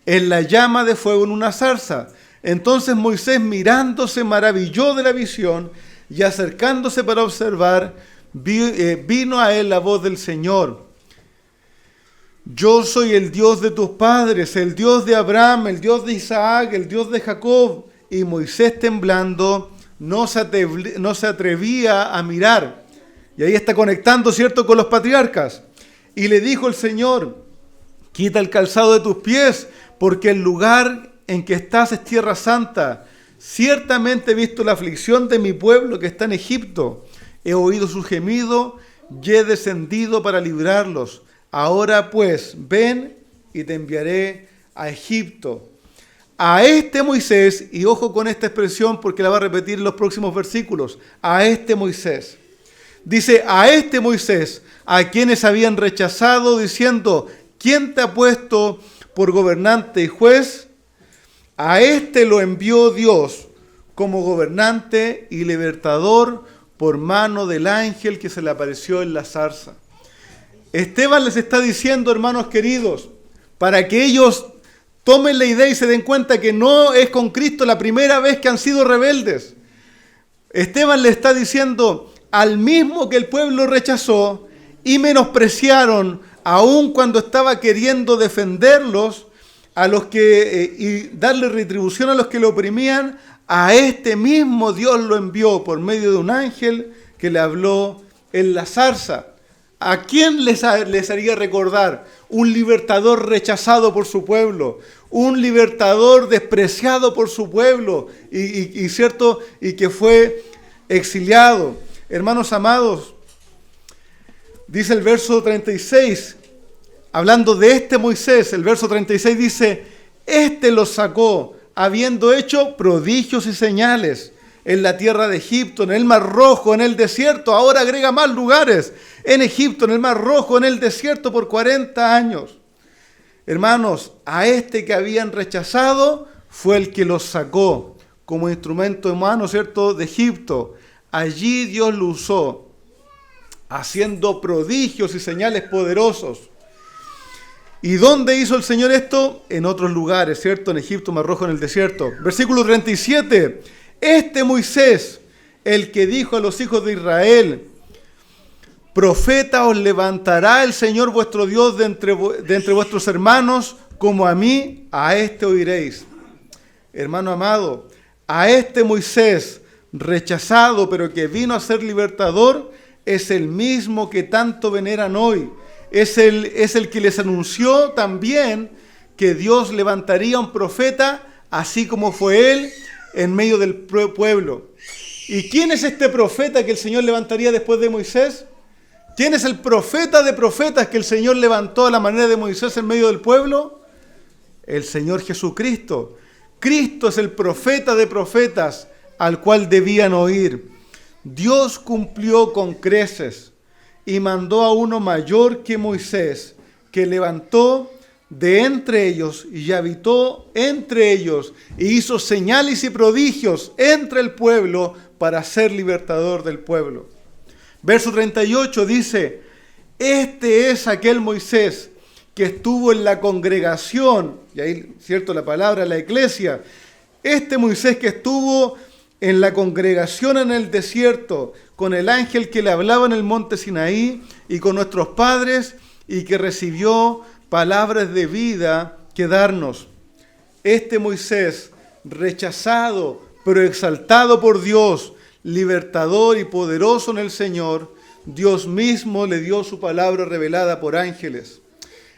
en la llama de fuego en una zarza. Entonces Moisés, mirando, se maravilló de la visión y acercándose para observar, vino a él la voz del Señor. Yo soy el Dios de tus padres, el Dios de Abraham, el Dios de Isaac, el Dios de Jacob. Y Moisés, temblando, no se atrevía a mirar. Y ahí está conectando, ¿cierto?, con los patriarcas. Y le dijo el Señor, quita el calzado de tus pies, porque el lugar en que estás es tierra santa. Ciertamente he visto la aflicción de mi pueblo que está en Egipto. He oído su gemido y he descendido para librarlos. Ahora pues, ven y te enviaré a Egipto. A este Moisés, y ojo con esta expresión porque la va a repetir en los próximos versículos, a este Moisés. Dice, a este Moisés, a quienes habían rechazado, diciendo, ¿quién te ha puesto por gobernante y juez? A este lo envió Dios como gobernante y libertador por mano del ángel que se le apareció en la zarza. Esteban les está diciendo, hermanos queridos, para que ellos tomen la idea y se den cuenta que no es con Cristo la primera vez que han sido rebeldes. Esteban le está diciendo, al mismo que el pueblo rechazó y menospreciaron, aun cuando estaba queriendo defenderlos, a los que y darle retribución a los que lo oprimían, a este mismo Dios lo envió por medio de un ángel que le habló en la zarza. ¿A quién les haría recordar? Un libertador rechazado por su pueblo, un libertador despreciado por su pueblo ¿cierto? Y que fue exiliado. Hermanos amados, dice el verso 36, hablando de este Moisés, el verso 36 dice, este los sacó, habiendo hecho prodigios y señales en la tierra de Egipto, en el Mar Rojo, en el desierto, ahora agrega más lugares, en Egipto, en el Mar Rojo, en el desierto por 40 años. Hermanos, a este que habían rechazado fue el que los sacó como instrumento humano, ¿cierto?, de Egipto. Allí Dios lo usó, haciendo prodigios y señales poderosos. ¿Y dónde hizo el Señor esto? En otros lugares, ¿cierto? En Egipto, Mar Rojo, en el desierto. Versículo 37. Este Moisés el que dijo a los hijos de Israel: profeta os levantará el Señor vuestro Dios de entre vuestros hermanos, como a mí, a este oiréis. Hermano amado, a este Moisés rechazado, pero que vino a ser libertador, es el mismo que tanto veneran hoy. Es el que les anunció también que Dios levantaría un profeta, así como fue él, en medio del pueblo. ¿Y quién es este profeta que el Señor levantaría después de Moisés? ¿Quién es el profeta de profetas que el Señor levantó a la manera de Moisés en medio del pueblo? El Señor Jesucristo. Cristo es el profeta de profetas al cual debían oír. Dios cumplió con creces y mandó a uno mayor que Moisés, que levantó de entre ellos y habitó entre ellos e hizo señales y prodigios entre el pueblo para ser libertador del pueblo. Verso 38 dice: este es aquel Moisés que estuvo en la congregación, y ahí, cierto, la palabra, la iglesia. Este Moisés que estuvo en la congregación en el desierto, con el ángel que le hablaba en el monte Sinaí, y con nuestros padres, y que recibió palabras de vida que darnos. Este Moisés, rechazado, pero exaltado por Dios, libertador y poderoso en el Señor, Dios mismo le dio su palabra revelada por ángeles.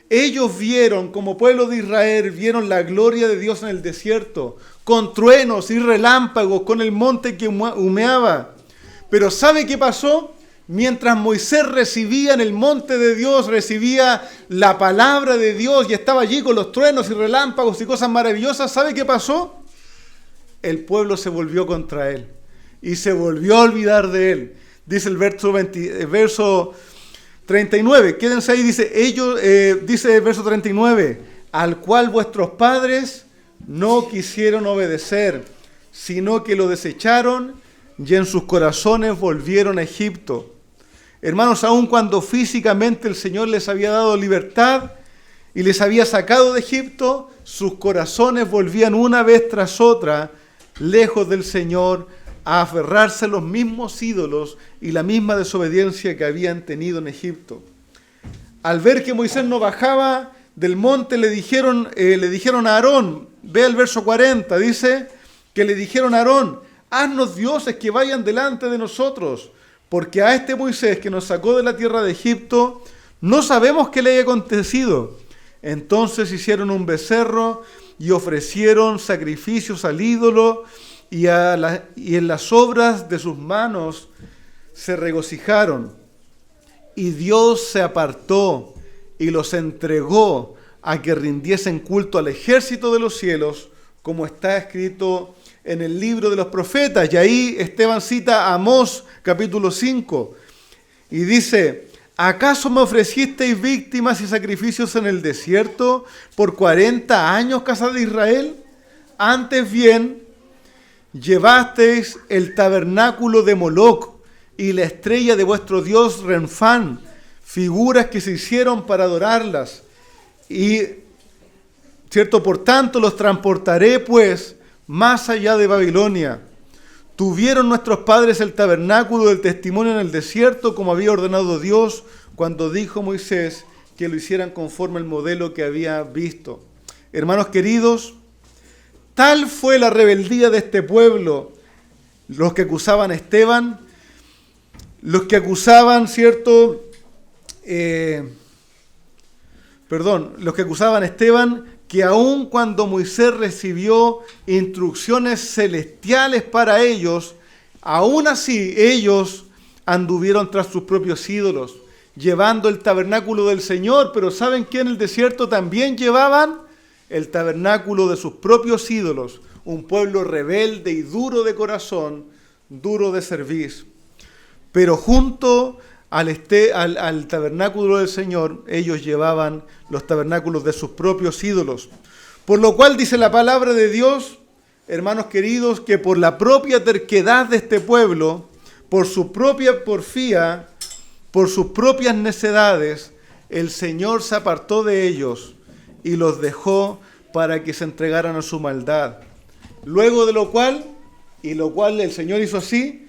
Ellos vieron, como pueblo de Israel, vieron la gloria de Dios en el desierto, con truenos y relámpagos, con el monte que humeaba. Pero ¿sabe qué pasó? Mientras Moisés recibía en el monte de Dios, recibía la palabra de Dios y estaba allí con los truenos y relámpagos y cosas maravillosas, ¿sabe qué pasó? El pueblo se volvió contra él y se volvió a olvidar de él. Dice el verso 39, quédense ahí, dice el verso 39, al cual vuestros padres no quisieron obedecer, sino que lo desecharon y en sus corazones volvieron a Egipto. Hermanos, aun cuando físicamente el Señor les había dado libertad y les había sacado de Egipto, sus corazones volvían una vez tras otra, lejos del Señor, a aferrarse a los mismos ídolos y la misma desobediencia que habían tenido en Egipto. Al ver que Moisés no bajaba del monte, le dijeron a Aarón, ve el verso 40, dice que le dijeron a Aarón: haznos dioses que vayan delante de nosotros, porque a este Moisés que nos sacó de la tierra de Egipto, no sabemos qué le haya acontecido. Entonces hicieron un becerro y ofrecieron sacrificios al ídolo, y en las obras de sus manos se regocijaron. Y Dios se apartó y los entregó a que rindiesen culto al ejército de los cielos, como está escrito en el libro de los profetas. Y ahí Esteban cita a Amós capítulo 5 y dice: ¿acaso me ofrecisteis víctimas y sacrificios en el desierto por 40 años, casa de Israel? Antes bien, llevasteis el tabernáculo de Moloc y la estrella de vuestro dios Renfán, figuras que se hicieron para adorarlas. Y, cierto, por tanto los transportaré pues más allá de Babilonia. Tuvieron nuestros padres el tabernáculo del testimonio en el desierto, como había ordenado Dios cuando dijo Moisés que lo hicieran conforme al modelo que había visto. Hermanos queridos, tal fue la rebeldía de este pueblo, los que acusaban a Esteban, los que acusaban, ¿cierto? Los que acusaban a Esteban, que aun cuando Moisés recibió instrucciones celestiales para ellos, aún así ellos anduvieron tras sus propios ídolos, llevando el tabernáculo del Señor, pero ¿saben qué? En el desierto también llevaban el tabernáculo de sus propios ídolos, un pueblo rebelde y duro de corazón, duro de cerviz. Pero junto al tabernáculo del Señor, ellos llevaban los tabernáculos de sus propios ídolos. Por lo cual dice la palabra de Dios, hermanos queridos, que por la propia terquedad de este pueblo, por su propia porfía, por sus propias necedades, el Señor se apartó de ellos y los dejó para que se entregaran a su maldad. Luego de lo cual el Señor hizo así: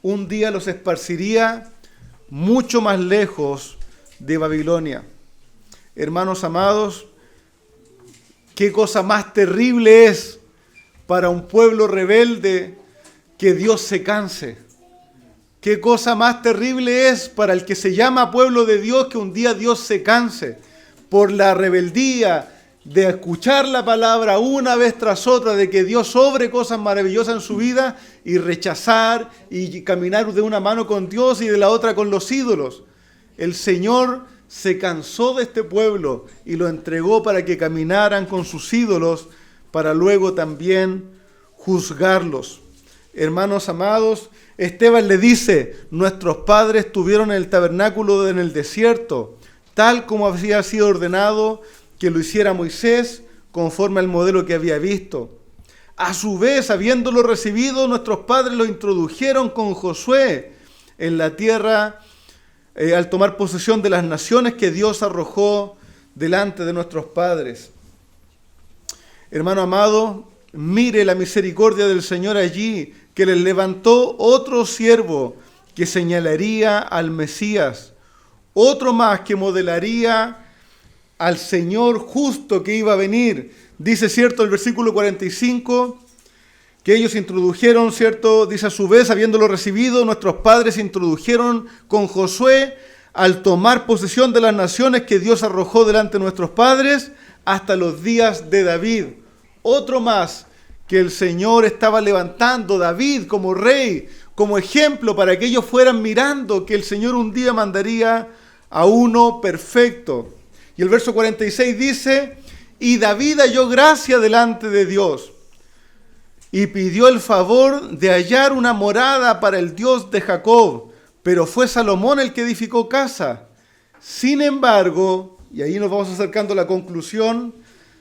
un día los esparciría mucho más lejos de Babilonia. Hermanos amados, qué cosa más terrible es para un pueblo rebelde que Dios se canse. Qué cosa más terrible es para el que se llama pueblo de Dios que un día Dios se canse por la rebeldía de escuchar la palabra una vez tras otra, de que Dios obre cosas maravillosas en su vida y rechazar y caminar de una mano con Dios y de la otra con los ídolos. El Señor se cansó de este pueblo y lo entregó para que caminaran con sus ídolos, para luego también juzgarlos. Hermanos amados, Esteban le dice, nuestros padres tuvieron el tabernáculo en el desierto, tal como había sido ordenado que lo hiciera Moisés, conforme al modelo que había visto. A su vez, habiéndolo recibido, nuestros padres lo introdujeron con Josué en la tierra, al tomar posesión de las naciones que Dios arrojó delante de nuestros padres. Hermano amado, mire la misericordia del Señor allí, que les levantó otro siervo que señalaría al Mesías, otro más que modelaría al Señor justo que iba a venir. Dice, cierto, el versículo 45, que ellos introdujeron, cierto, dice, a su vez, habiéndolo recibido, nuestros padres introdujeron con Josué al tomar posesión de las naciones que Dios arrojó delante de nuestros padres hasta los días de David. Otro más que el Señor estaba levantando, David como rey, como ejemplo para que ellos fueran mirando que el Señor un día mandaría a uno perfecto. Y el verso 46 dice, y David halló gracia delante de Dios y pidió el favor de hallar una morada para el Dios de Jacob, pero fue Salomón el que edificó casa. Sin embargo, y ahí nos vamos acercando a la conclusión,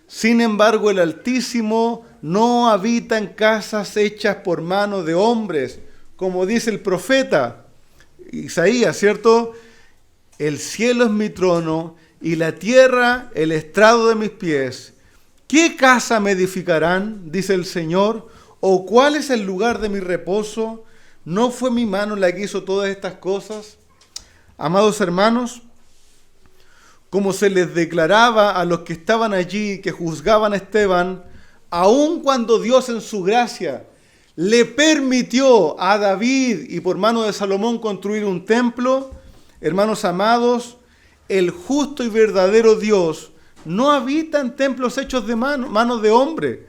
sin embargo el Altísimo no habita en casas hechas por mano de hombres, como dice el profeta Isaías, ¿cierto? El cielo es mi trono y la tierra el estrado de mis pies. ¿Qué casa me edificarán? Dice el Señor. ¿O cuál es el lugar de mi reposo? ¿No fue mi mano la que hizo todas estas cosas? Amados hermanos, como se les declaraba a los que estaban allí, que juzgaban a Esteban, aun cuando Dios en su gracia le permitió a David y por mano de Salomón construir un templo, hermanos amados, el justo y verdadero Dios no habita en templos hechos de manos de hombre.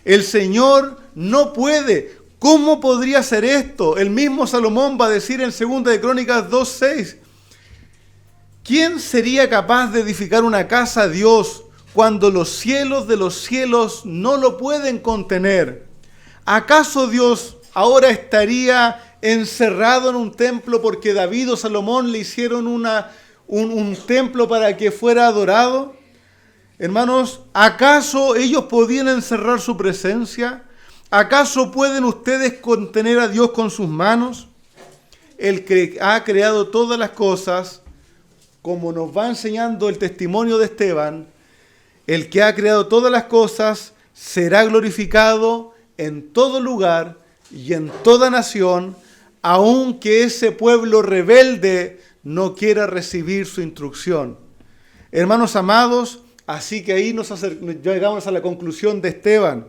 El Señor no puede. ¿Cómo podría ser esto? El mismo Salomón va a decir en 2 de Crónicas 2:6, ¿quién sería capaz de edificar una casa a Dios cuando los cielos de los cielos no lo pueden contener? ¿Acaso Dios ahora estaría encerrado en un templo porque David o Salomón le hicieron un templo para que fuera adorado? Hermanos, ¿acaso ellos podían encerrar su presencia? ¿Acaso pueden ustedes contener a Dios con sus manos? El que ha creado todas las cosas, como nos va enseñando el testimonio de Esteban, el que ha creado todas las cosas será glorificado en todo lugar y en toda nación, aunque ese pueblo rebelde no quiera recibir su instrucción. Hermanos amados, así que ahí llegamos a la conclusión de Esteban.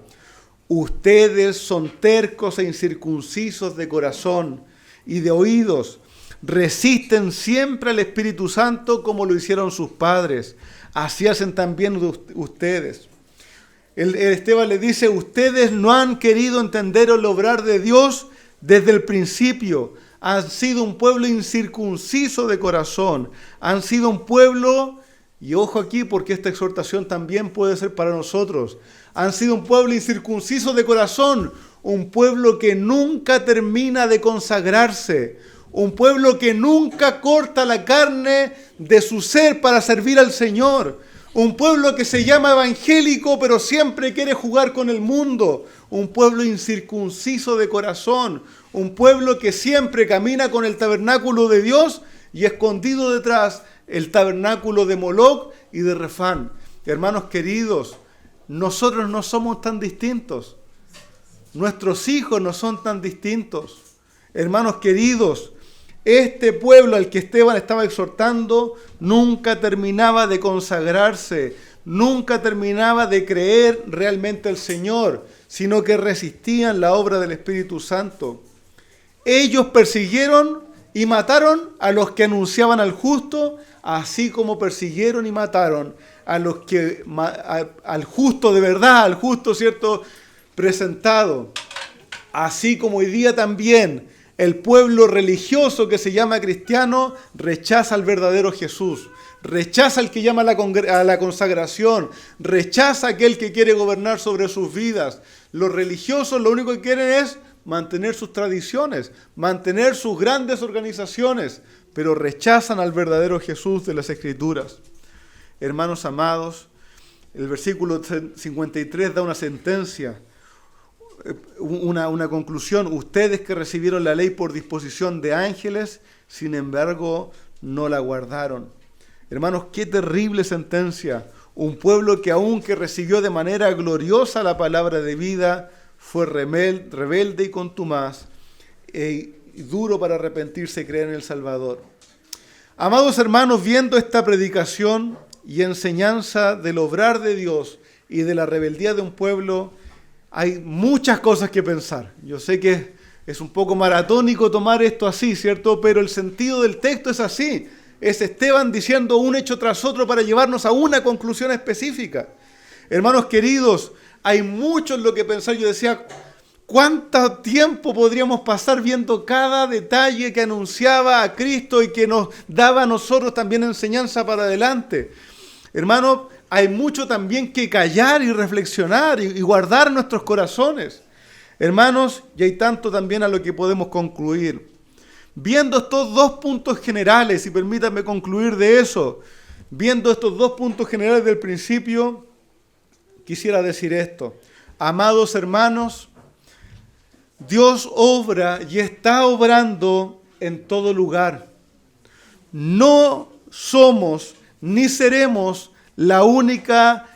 Ustedes son tercos e incircuncisos de corazón y de oídos. Resisten siempre al Espíritu Santo como lo hicieron sus padres. Así hacen también ustedes. Esteban le dice, ustedes no han querido entender el obrar de Dios desde el principio. Han sido un pueblo incircunciso de corazón. Han sido un pueblo, y ojo aquí porque esta exhortación también puede ser para nosotros, han sido un pueblo incircunciso de corazón, un pueblo que nunca termina de consagrarse, un pueblo que nunca corta la carne de su ser para servir al Señor, un pueblo que se llama evangélico pero siempre quiere jugar con el mundo, un pueblo incircunciso de corazón, un pueblo que siempre camina con el tabernáculo de Dios y escondido detrás el tabernáculo de Moloc y de Refán. Hermanos queridos, nosotros no somos tan distintos. Nuestros hijos no son tan distintos. Hermanos queridos, este pueblo al que Esteban estaba exhortando nunca terminaba de consagrarse, nunca terminaba de creer realmente al Señor, sino que resistían la obra del Espíritu Santo. Ellos persiguieron y mataron a los que anunciaban al justo, así como persiguieron y mataron a los que al justo de verdad, al justo, ¿cierto?, presentado. Así como hoy día también el pueblo religioso que se llama cristiano rechaza al verdadero Jesús, rechaza al que llama a la consagración, rechaza a aquel que quiere gobernar sobre sus vidas. Los religiosos lo único que quieren es mantener sus tradiciones, mantener sus grandes organizaciones, pero rechazan al verdadero Jesús de las Escrituras. Hermanos amados, el versículo 53 da una sentencia, una conclusión. Ustedes que recibieron la ley por disposición de ángeles, sin embargo, no la guardaron. Hermanos, qué terrible sentencia. Un pueblo que aunque recibió de manera gloriosa la palabra de vida, fue rebelde y contumaz, y duro para arrepentirse y creer en el Salvador. Amados hermanos, viendo esta predicación y enseñanza del obrar de Dios y de la rebeldía de un pueblo, hay muchas cosas que pensar. Yo sé que es un poco maratónico tomar esto así, ¿cierto? Pero el sentido del texto es así. Es Esteban diciendo un hecho tras otro para llevarnos a una conclusión específica. Hermanos queridos, hay mucho en lo que pensar. Yo decía, ¿cuánto tiempo podríamos pasar viendo cada detalle que anunciaba a Cristo y que nos daba a nosotros también enseñanza para adelante? Hermanos, hay mucho también que callar y reflexionar y guardar en nuestros corazones. Hermanos, y hay tanto también a lo que podemos concluir. Viendo estos dos puntos generales, y permítanme concluir de eso, viendo estos dos puntos generales del principio, quisiera decir esto. Amados hermanos, Dios obra y está obrando en todo lugar. No somos ni seremos la única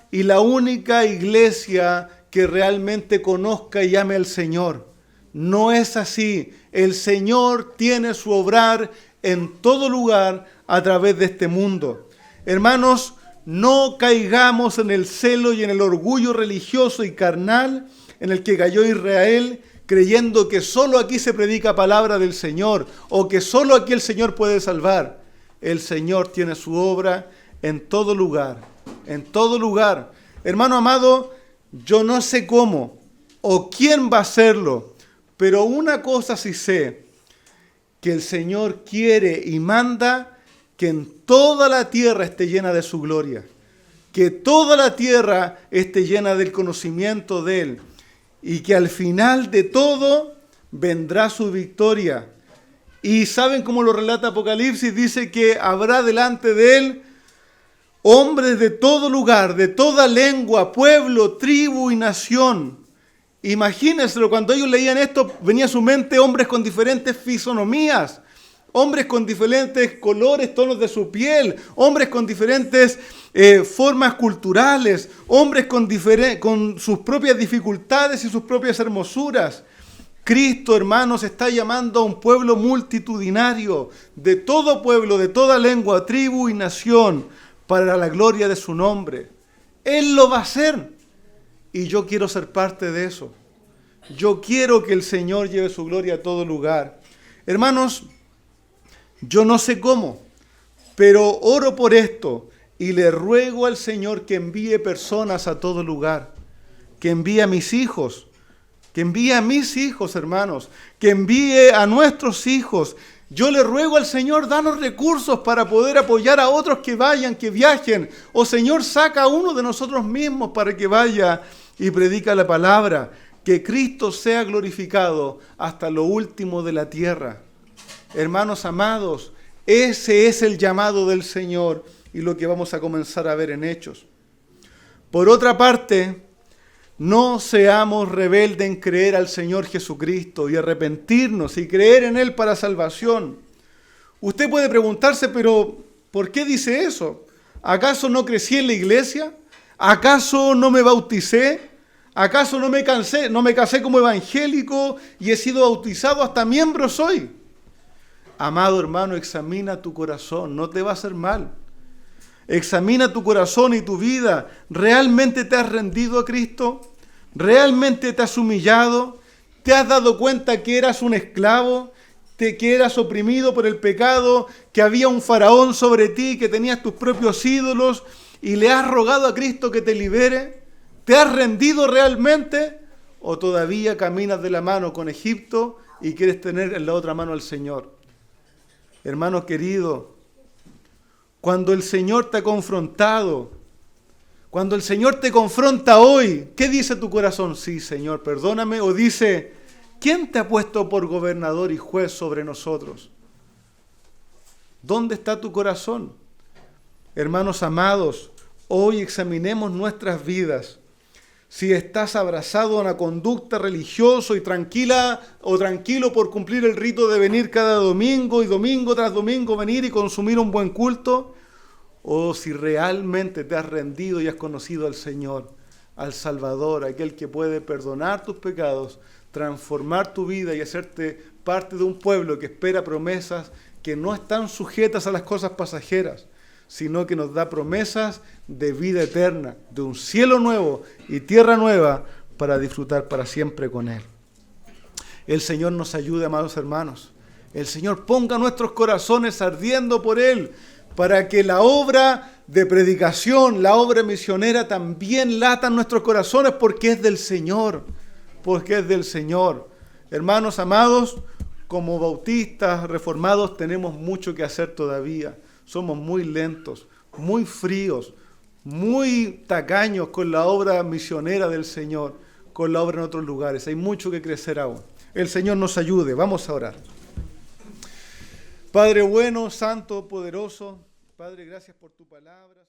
iglesia que realmente conozca y ame al Señor. No es así. El Señor tiene su obrar en todo lugar a través de este mundo. Hermanos, no caigamos en el celo y en el orgullo religioso y carnal en el que cayó Israel, creyendo que solo aquí se predica palabra del Señor o que solo aquí el Señor puede salvar. El Señor tiene su obra en todo lugar, en todo lugar. Hermano amado, yo no sé cómo o quién va a hacerlo, pero una cosa sí sé, que el Señor quiere y manda que en toda la tierra esté llena de su gloria, que toda la tierra esté llena del conocimiento de Él, y que al final de todo vendrá su victoria. Y ¿saben cómo lo relata Apocalipsis? Dice que habrá delante de Él hombres de todo lugar, de toda lengua, pueblo, tribu y nación. Imagínenselo, cuando ellos leían esto, venía a su mente hombres con diferentes fisonomías, hombres con diferentes colores, tonos de su piel, hombres con diferentes formas culturales, hombres con sus propias dificultades y sus propias hermosuras. Cristo, hermanos, está llamando a un pueblo multitudinario, de todo pueblo, de toda lengua, tribu y nación, para la gloria de su nombre. Él lo va a hacer. Y yo quiero ser parte de eso. Yo quiero que el Señor lleve su gloria a todo lugar. Hermanos, yo no sé cómo, pero oro por esto y le ruego al Señor que envíe personas a todo lugar, que envíe a mis hijos, hermanos, que envíe a nuestros hijos. Yo le ruego al Señor, danos recursos para poder apoyar a otros que vayan, que viajen. O Señor, saca a uno de nosotros mismos para que vaya y predica la palabra. Que Cristo sea glorificado hasta lo último de la tierra. Hermanos amados, ese es el llamado del Señor y lo que vamos a comenzar a ver en Hechos. Por otra parte, no seamos rebeldes en creer al Señor Jesucristo y arrepentirnos y creer en Él para salvación. Usted puede preguntarse, pero ¿por qué dice eso? ¿Acaso no crecí en la iglesia? ¿Acaso no me bauticé? ¿Acaso no me casé como evangélico y he sido bautizado, hasta miembro soy? Amado hermano, examina tu corazón, no te va a hacer mal. Examina tu corazón y tu vida. ¿Realmente te has rendido a Cristo? ¿Realmente te has humillado? ¿Te has dado cuenta que eras un esclavo? ¿Que eras oprimido por el pecado? ¿Que había un faraón sobre ti? ¿Que tenías tus propios ídolos? ¿Y le has rogado a Cristo que te libere? ¿Te has rendido realmente? ¿O todavía caminas de la mano con Egipto y quieres tener en la otra mano al Señor? Hermano querido, cuando el Señor te ha confrontado, cuando el Señor te confronta hoy, ¿qué dice tu corazón? Sí, Señor, perdóname. O dice, ¿quién te ha puesto por gobernador y juez sobre nosotros? ¿Dónde está tu corazón? Hermanos amados, hoy examinemos nuestras vidas. Si estás abrazado a una conducta religiosa y tranquila o tranquilo por cumplir el rito de venir cada domingo y domingo tras domingo venir y consumir un buen culto, o si realmente te has rendido y has conocido al Señor, al Salvador, aquel que puede perdonar tus pecados, transformar tu vida y hacerte parte de un pueblo que espera promesas que no están sujetas a las cosas pasajeras, sino que nos da promesas de vida eterna, de un cielo nuevo y tierra nueva para disfrutar para siempre con Él. El Señor nos ayude, amados hermanos. El Señor ponga nuestros corazones ardiendo por Él, para que la obra de predicación, la obra misionera también lata en nuestros corazones, porque es del Señor, porque es del Señor. Hermanos amados, como bautistas, reformados, tenemos mucho que hacer todavía. Somos muy lentos, muy fríos, muy tacaños con la obra misionera del Señor, con la obra en otros lugares. Hay mucho que crecer aún. El Señor nos ayude. Vamos a orar. Padre bueno, santo, poderoso, Padre, gracias por tu palabra.